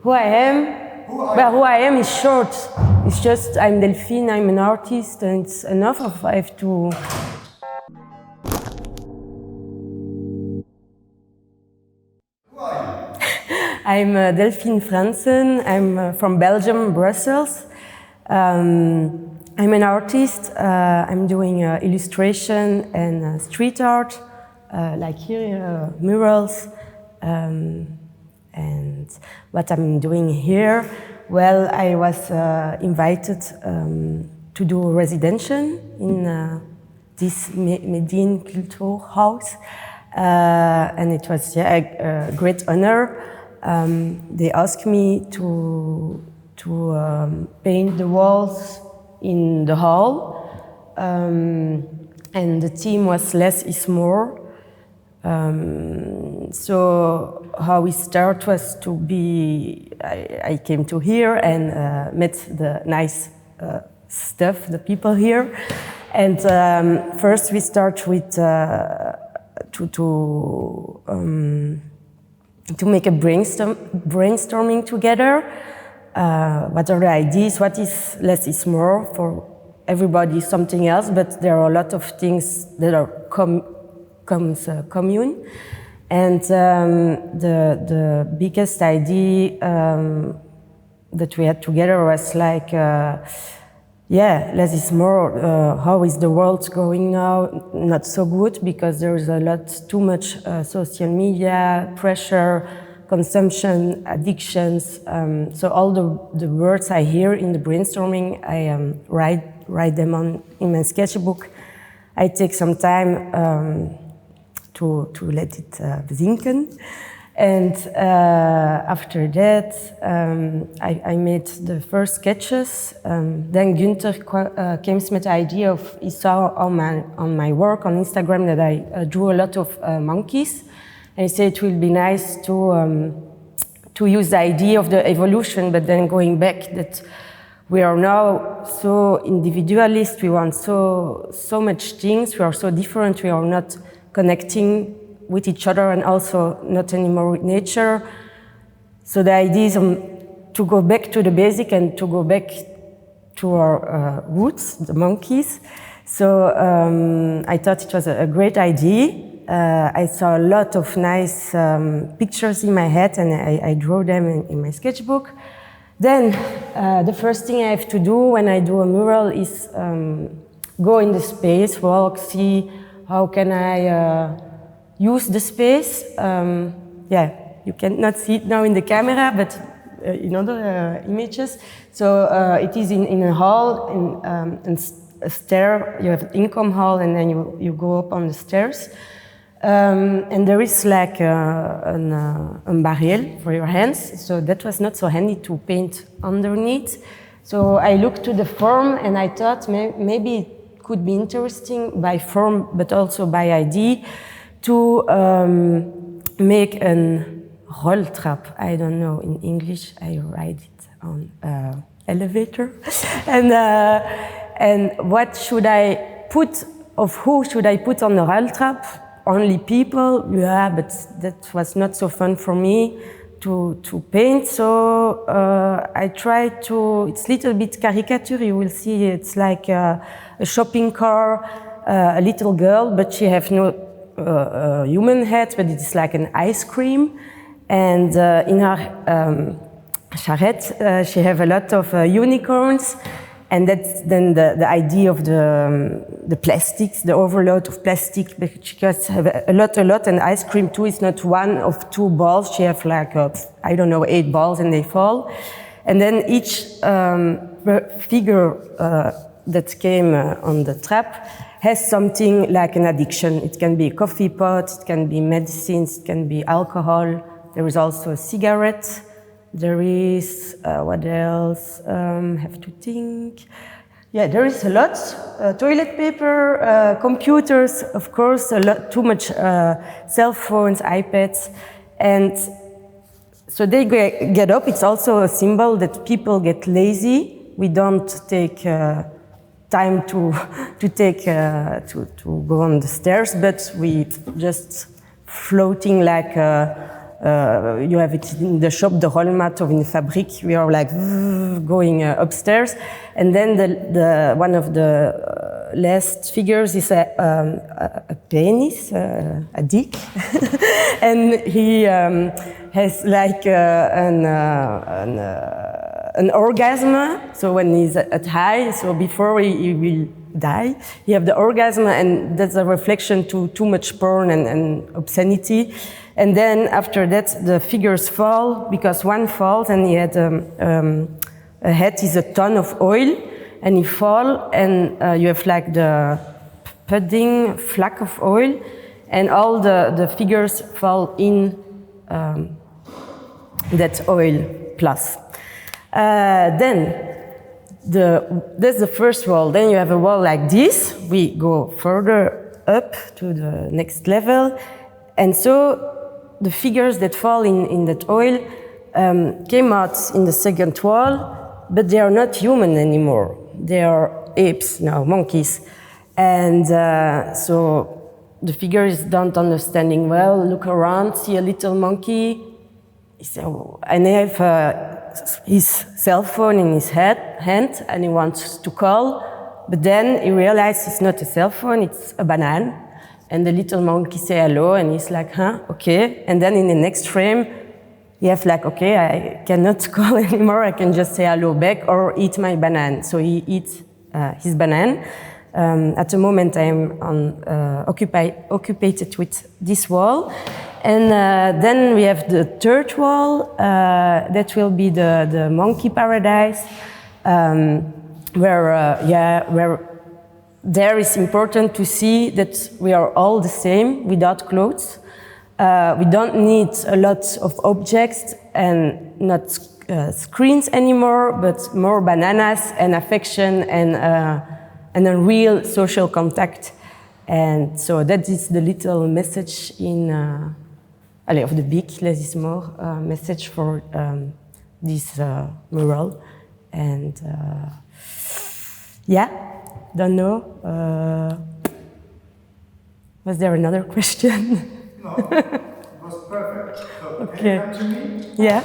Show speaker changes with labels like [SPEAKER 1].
[SPEAKER 1] Who I am? Who I am is short. It's just I'm Delphine, I'm an artist, and it's enough of I have to. I'm Delphine Frantzein. I'm from Belgium, Brussels. I'm an artist. I'm doing illustration and street art, like here, murals. And what I'm doing here, well, I was invited to do a residential in this Medien Kultur Haus, and it was a great honor. They asked me to paint the walls in the hall, and the theme was less is more. So how we start was to be, I came to here and met the nice stuff, the people here. And first we start with to make a brainstorming together. What are the ideas? What is less is more? For everybody something else, but there are a lot of things that are commune. And the biggest idea that we had together was like, less is more. How is the world going now? Not so good, because there is a lot too much social media, pressure, consumption, addictions. So all the words I hear in the brainstorming, I write them in my sketchbook. I take some time to let it zinken. And after that, I made the first sketches. Then Günther came with the idea of, he saw on my work on Instagram that I drew a lot of monkeys. And he said it will be nice to use the idea of the evolution, but then going back that we are now so individualist, we want so much things, we are so different, we are not connecting with each other and also not anymore with nature. So the idea is to go back to the basic and to go back to our roots, the monkeys. So I thought it was a great idea. I saw a lot of nice pictures in my head and I drew them in my sketchbook. Then the first thing I have to do when I do a mural is go in the space, walk, see how can I use the space. You cannot see it now in the camera, but in other images. So it is in a hall, in a stair. You have an income hall, and then you go up on the stairs. And there is like a barrier for your hands, so that was not so handy to paint underneath. So I looked to the form and I thought maybe it could be interesting by form, but also by idea, to make an Rolltrap. I don't know in English. I write it on elevator. And what should I put? Of who should I put on the Rolltrap? Only people? Yeah, but that was not so fun for me to paint. So I tried to. It's a little bit caricature. You will see. It's like a shopping car, a little girl, but she has no human head, but it's like an ice cream. And in her charrette, she has a lot of unicorns. And that's then the idea of the plastics, the overload of plastic, because she has a lot, and ice cream too is not one of two balls. She has like, 8 balls and they fall. And then each figure that came on the trap has something like an addiction. It can be a coffee pot, it can be medicines, it can be alcohol. There is also a cigarette. There is, what else? Have to think. Yeah, there is a lot. Toilet paper, computers, of course, a lot, too much cell phones, iPads. And so they get up. It's also a symbol that people get lazy. We don't take time to go on the stairs, but we just floating like you have it in the shop, the rollmat, or in the fabric. We are like going upstairs, and then one of the last figures is a penis, a dick, and he has like an orgasm. So when he's at high, so before he will die, he have the orgasm, and that's a reflection to too much porn and obscenity. And then after that, the figures fall, because one falls and he had a head is a ton of oil, and he fall, and you have like the pudding flack of oil, and all the figures fall in that oil plus. Then that's the first wall. Then you have a wall like this. We go further up to the next level, and so the figures that fall in that oil came out in the second wall, but they are not human anymore. They are apes now, monkeys. And so the figures don't understanding well, look around, see a little monkey, and they have his cell phone in his hand, and he wants to call, but then he realizes it's not a cell phone, it's a banana. And the little monkey say hello, and he's like, huh, okay. And then in the next frame, you have like, okay, I cannot call anymore, I can just say hello back or eat my banana. So he eats his banana. At the moment, I'm occupied with this wall. And then we have the third wall, that will be the monkey paradise, where there is important to see that we are all the same without clothes. We don't need a lot of objects and not screens anymore, but more bananas and affection and a real social contact. And so that is the little message of the big, less is more message for this mural. And don't know. Was there another question?
[SPEAKER 2] No, it was perfect. So
[SPEAKER 1] okay.
[SPEAKER 2] Can you come to me?
[SPEAKER 1] Yeah.